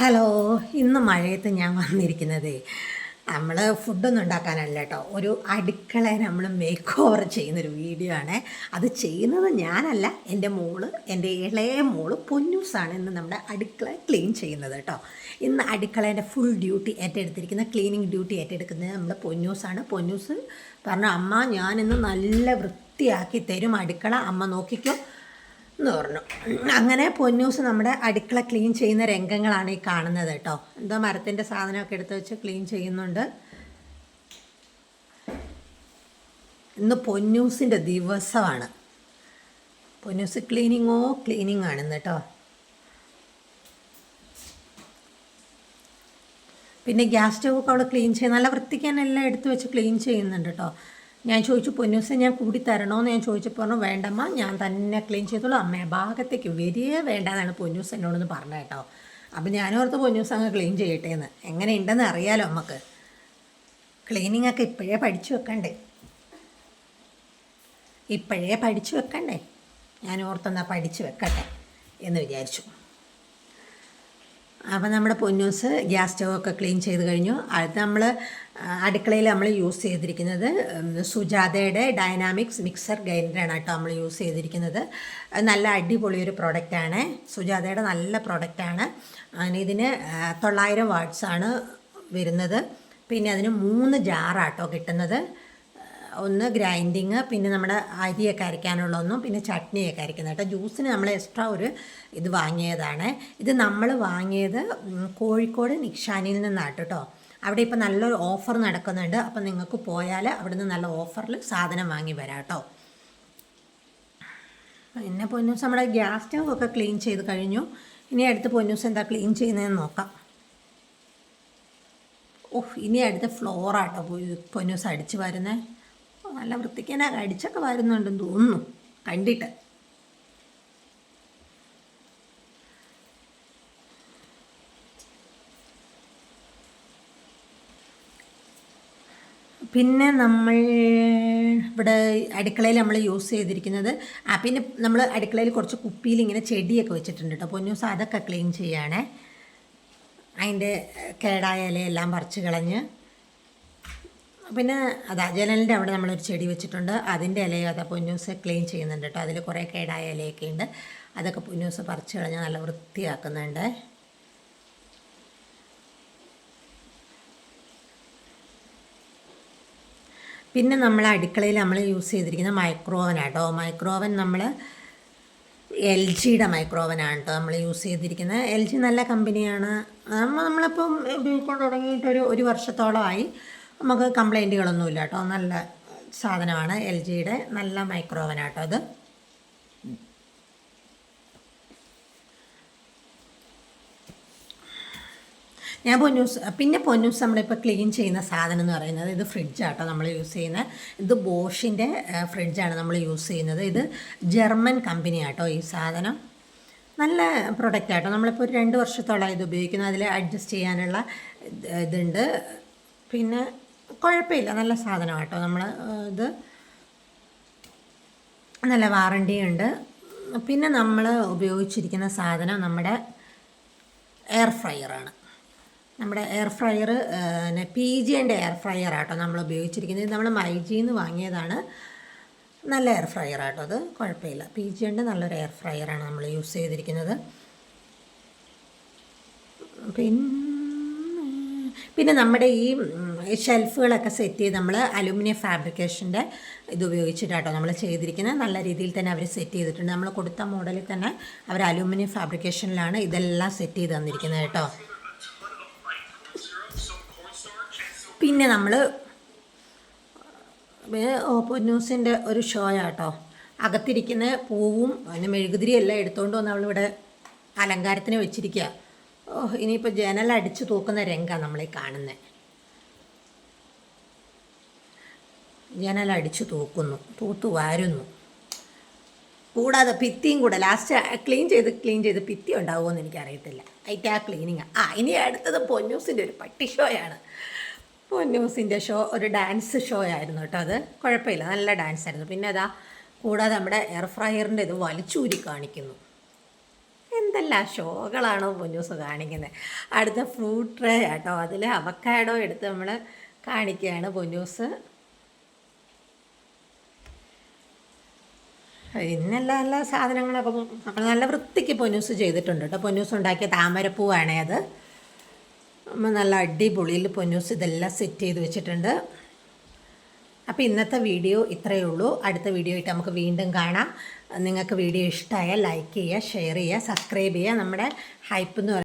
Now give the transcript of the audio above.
Hello, ഇന്ന് മഴയത്ത് ഞാൻ വന്നിരിക്കുന്നത് നമ്മൾ ഫുഡൊന്നും ഉണ്ടാക്കാനല്ല കേട്ടോ. ഒരു അടുക്കളയെ നമ്മൾ മേക്ക് ഓവർ ചെയ്യുന്നൊരു വീഡിയോ ആണ്. അത് ചെയ്യുന്നത് ഞാനല്ല, എൻ്റെ ഇളയ മോള് പൊന്നൂസാണ് ഇന്ന് നമ്മുടെ അടുക്കള ക്ലീൻ ചെയ്യുന്നത് കേട്ടോ. ഇന്ന് അടുക്കളേൻ്റെ ഫുൾ ഡ്യൂട്ടി ഏറ്റെടുത്തിരിക്കുന്ന ക്ലീനിങ് ഡ്യൂട്ടി ഏറ്റെടുക്കുന്നത് നമ്മുടെ പൊന്നൂസാണ്. പൊന്നൂസ് പറഞ്ഞു, അമ്മ ഞാനിന്ന് നല്ല വൃത്തിയാക്കി തരും അടുക്കള, അമ്മ നോക്കിക്കോ എന്ന് പറഞ്ഞു. അങ്ങനെ പൊന്നൂസ് നമ്മുടെ അടുക്കള ക്ലീൻ ചെയ്യുന്ന രംഗങ്ങളാണ് ഈ കാണുന്നത് കേട്ടോ. എന്തോ മരത്തിൻ്റെ സാധനമൊക്കെ എടുത്ത് വെച്ച് ക്ലീൻ ചെയ്യുന്നുണ്ട്. ഇന്ന് പൊന്നൂസിൻ്റെ ദിവസമാണ്. പൊന്നൂസ് ക്ലീനിങ് ആണ് ഇന്ന് കേട്ടോ. പിന്നെ ഗ്യാസ് സ്റ്റൗവൊക്കെ അവൾ ക്ലീൻ ചെയ്യുന്ന നല്ല വൃത്തിക്ക് തന്നെ എല്ലാം എടുത്ത് വെച്ച് ക്ലീൻ ചെയ്യുന്നുണ്ട് കേട്ടോ. ഞാൻ ചോദിച്ചു, പൊന്നൂസെ ഞാൻ കൂടി തരണോന്ന് ഞാൻ ചോദിച്ചപ്പോൾ പറഞ്ഞു, വേണ്ടമ്മ ഞാൻ തന്നെ ക്ലീൻ ചെയ്തോളൂ, അമ്മയെ ഭാഗത്തേക്ക് വരികയെ വേണ്ടെന്നാണ് പൊന്നൂസ് എന്നോടൊന്ന് പറഞ്ഞത് കേട്ടോ. അപ്പം ഞാനോർത്ത് പൊന്നൂസ് അങ്ങ് ക്ലീൻ ചെയ്യട്ടെ എന്ന്. എങ്ങനെ ഉണ്ടെന്ന് അറിയാലോ നമുക്ക്. ക്ലീനിങ് ഒക്കെ ഇപ്പോഴേ പഠിച്ചു വെക്കണ്ടേ. ഞാൻ ഓർത്തെന്നാ പഠിച്ചു വെക്കട്ടെ എന്ന് വിചാരിച്ചു. അപ്പോൾ നമ്മുടെ പൊന്നൂസ് ഗ്യാസ് സ്റ്റൗവൊക്കെ ക്ലീൻ ചെയ്ത് കഴിഞ്ഞു. അത് നമ്മൾ അടുക്കളയിൽ നമ്മൾ യൂസ് ചെയ്തിരിക്കുന്നത് സുജാതയുടെ ഡൈനാമിക്സ് മിക്സർ ഗ്രൈൻഡറാണ് കേട്ടോ നമ്മൾ യൂസ് ചെയ്തിരിക്കുന്നത്. നല്ല അടിപൊളിയൊരു പ്രോഡക്റ്റാണ്. സുജാതയുടെ നല്ല പ്രോഡക്റ്റാണ്. ഇതിന് 900 വാട്ട്സാണ് വരുന്നത്. പിന്നെ അതിന് 3 ജാറാട്ടോ കിട്ടുന്നത്. ഒന്ന് ഗ്രൈൻഡിങ്, പിന്നെ നമ്മുടെ അരിയൊക്കെ അരയ്ക്കാനുള്ള ഒന്നും, പിന്നെ ചട്നിയൊക്കെ അരയ്ക്കുന്നത് കേട്ടോ. ജ്യൂസിന് നമ്മൾ എക്സ്ട്രാ ഒരു ഇത് വാങ്ങിയതാണ്. ഇത് നമ്മൾ വാങ്ങിയത് കോഴിക്കോട് നിക്ഷാനിൽ നിന്നാണ് കേട്ടോ. അവിടെ ഇപ്പോൾ നല്ലൊരു ഓഫർ നടക്കുന്നുണ്ട്. അപ്പം നിങ്ങൾക്ക് പോയാൽ അവിടുന്ന് നല്ല ഓഫറിൽ സാധനം വാങ്ങി വരാം കേട്ടോ. പിന്നെ പൊന്നൂസ് നമ്മുടെ ഗ്യാസ് സ്റ്റവ് ഒക്കെ ക്ലീൻ ചെയ്ത് കഴിഞ്ഞു. ഇനി അടുത്ത് പൊന്നൂസ് എന്താ ക്ലീൻ ചെയ്യുന്നതെന്ന് നോക്കാം. ഇനി അടുത്ത് ഫ്ലോറാട്ടോ പൊന്നൂസ് അടിച്ച് വരുന്നത്. നല്ല വൃത്തിക്ക് തന്നെ അടിച്ചൊക്കെ വരുന്നുണ്ടെന്ന് തോന്നുന്നു കണ്ടിട്ട്. പിന്നെ നമ്മൾ ഇവിടെ അടുക്കളയിൽ നമ്മൾ യൂസ് ചെയ്തിരിക്കുന്നത് പിന്നെ നമ്മൾ അടുക്കളയിൽ കുറച്ച് കുപ്പിയിൽ ഇങ്ങനെ ചെടിയൊക്കെ വെച്ചിട്ടുണ്ട് കേട്ടോ. പൊന്നൂസ് അതൊക്കെ ക്ലീൻ ചെയ്യുകയാണേ. അതിൻ്റെ കേടായ ഇലയെല്ലാം പറിച്ച് കളഞ്ഞ്, പിന്നെ ജനലിൻ്റെ അവിടെ നമ്മളൊരു ചെടി വെച്ചിട്ടുണ്ട്. അതിൻ്റെ ഇലയും അതാ പൊന്നൂസ് ക്ലീൻ ചെയ്യുന്നുണ്ട് കേട്ടോ. അതിൽ കുറേ കേടായ ഇലയൊക്കെ ഉണ്ട്. അതൊക്കെ പൊന്നൂസ് പറിച്ച് കളഞ്ഞ് നല്ല വൃത്തിയാക്കുന്നുണ്ട്. പിന്നെ നമ്മൾ അടുക്കളയിൽ നമ്മൾ യൂസ് ചെയ്തിരിക്കുന്ന മൈക്രോവൻ ആട്ടോ. മൈക്രോവൻ നമ്മൾ LGയുടെ മൈക്രോവനാണ് കേട്ടോ നമ്മൾ യൂസ് ചെയ്തിരിക്കുന്നത്. LG നല്ല കമ്പനിയാണ്. നമ്മളിപ്പം ഉപയോഗിക്കാൻ തുടങ്ങിയിട്ട് ഒരു വർഷത്തോളമായി. നമുക്ക് കംപ്ലൈൻറ്റുകളൊന്നുമില്ല കേട്ടോ. നല്ല സാധനമാണ്. LGയുടെ നല്ല മൈക്രോവനാട്ടോ അത്. പൊന്നൂസ് നമ്മളിപ്പോൾ ക്ലീൻ ചെയ്യുന്ന സാധനം എന്ന് പറയുന്നത് ഇത് ഫ്രിഡ്ജാട്ടോ നമ്മൾ യൂസ് ചെയ്യുന്നത്. ഇത് ബോഷിൻ്റെ ഫ്രിഡ്ജാണ് നമ്മൾ യൂസ് ചെയ്യുന്നത്. ഇത് ജർമ്മൻ കമ്പനിയാട്ടോ ഈ സാധനം. നല്ല പ്രൊഡക്റ്റാട്ടോ. നമ്മളിപ്പോൾ ഒരു 2 വർഷത്തോളം ഇത് ഉപയോഗിക്കുന്നത്. അതിൽ അഡ്ജസ്റ്റ് ചെയ്യാനുള്ള ഇതുണ്ട്. പിന്നെ കുഴപ്പമില്ല, നല്ല സാധനമാട്ടോ. നമ്മൾ ഇത് നല്ല വാറണ്ടിയുണ്ട്. പിന്നെ നമ്മൾ ഉപയോഗിച്ചിരിക്കുന്ന സാധനം നമ്മുടെ എയർ ഫ്രയറാണ്. നമ്മുടെ എയർ ഫ്രയർ PGൻ്റെ എയർ ഫ്രയറാട്ടോ നമ്മൾ ഉപയോഗിച്ചിരിക്കുന്നത്. നമ്മൾ മൈജിന്ന് വാങ്ങിയതാണ്. നല്ല എയർ ഫ്രയറാട്ടോ അത്, കുഴപ്പമില്ല. PGൻ്റെ നല്ലൊരു എയർ ഫ്രയറാണ് നമ്മൾ യൂസ് ചെയ്തിരിക്കുന്നത്. പിന്നെ നമ്മുടെ ഈ ഷെൽഫുകളൊക്കെ സെറ്റ് ചെയ്ത് നമ്മൾ അലുമിനിയം ഫാബ്രിക്കേഷൻ്റെ ഇത് ഉപയോഗിച്ചിട്ടാട്ടോ നമ്മൾ ചെയ്തിരിക്കുന്നത്. നല്ല രീതിയിൽ തന്നെ അവർ സെറ്റ് ചെയ്തിട്ടുണ്ട്. നമ്മൾ കൊടുത്ത മോഡലിൽ തന്നെ അവർ അലുമിനിയം ഫാബ്രിക്കേഷനിലാണ് ഇതെല്ലാം സെറ്റ് ചെയ്ത് തന്നിരിക്കുന്നത് കേട്ടോ. പിന്നെ നമ്മൾ പൊന്നൂസിൻ്റെ ഒരു ഷോയാട്ടോ. അകത്തിരിക്കുന്ന പൂവും അതിന് മെഴുകുതിരി എല്ലാം എടുത്തുകൊണ്ട് വന്ന് അവളിവിടെ അലങ്കാരത്തിന് വെച്ചിരിക്കുക. ഇനിയിപ്പോൾ ജനലടിച്ച് തൂക്കുന്ന രംഗമാണ് നമ്മളീ കാണുന്നത്. ജനലടിച്ച് തൂത്തു വാരുന്നു. കൂടാതെ ഭിത്തിയും കൂടെ ലാസ്റ്റ് ക്ലീൻ ചെയ്ത് ഭിത്തി ഉണ്ടാവുമെന്ന് എനിക്കറിയത്തില്ല. അതിൻ്റെ ആ ക്ലീനിങ്ങാണ്. ഇനി അടുത്തത് പൊന്നൂസിൻ്റെ ഒരു പട്ടി ഷോയാണ്. പൊന്നൂസിൻ്റെ ഷോ ഒരു ഡാൻസ് ഷോ ആയിരുന്നു കേട്ടോ. അത് കുഴപ്പമില്ല, നല്ല ഡാൻസ് ആയിരുന്നു. പിന്നെ കൂടാതെ നമ്മുടെ എയർ ഫ്രയറിൻ്റെ ഇത് വലിച്ചൂരി കാണിക്കുന്നു. എന്താ എന്തെല്ലാം ഷോകളാണോ പൊന്നൂസ് കാണിക്കുന്നത്. അടുത്ത ഫ്രൂട്ട് ട്രേ കേട്ടോ, അതിൽ അവക്കാഡോ എടുത്ത് നമ്മൾ കാണിക്കുകയാണ് പൊന്നൂസ്. ഇന്നെല്ലാം എല്ലാ സാധനങ്ങളൊക്കെ നമ്മൾ നല്ല വൃത്തിക്ക് പൊന്നൂസ് ചെയ്തിട്ടുണ്ട് കേട്ടോ. പൊന്നൂസ് ഉണ്ടാക്കിയ താമരപ്പൂവാണേ അത്. നല്ല അടിപൊളിയിൽ പൊന്നൂസ് ഇതെല്ലാം സെറ്റ് ചെയ്ത് വെച്ചിട്ടുണ്ട്. അപ്പോൾ ഇന്നത്തെ വീഡിയോ ഇത്രയേ ഉള്ളൂ. അടുത്ത വീഡിയോ ആയിട്ട് നമുക്ക് വീണ്ടും കാണാം. നിങ്ങൾക്ക് വീഡിയോ ഇഷ്ടമായാൽ ലൈക്ക് ചെയ്യുക, ഷെയർ ചെയ്യുക, സബ്സ്ക്രൈബ് ചെയ്യുക. നമ്മുടെ ഹൈപ്പ് എന്ന്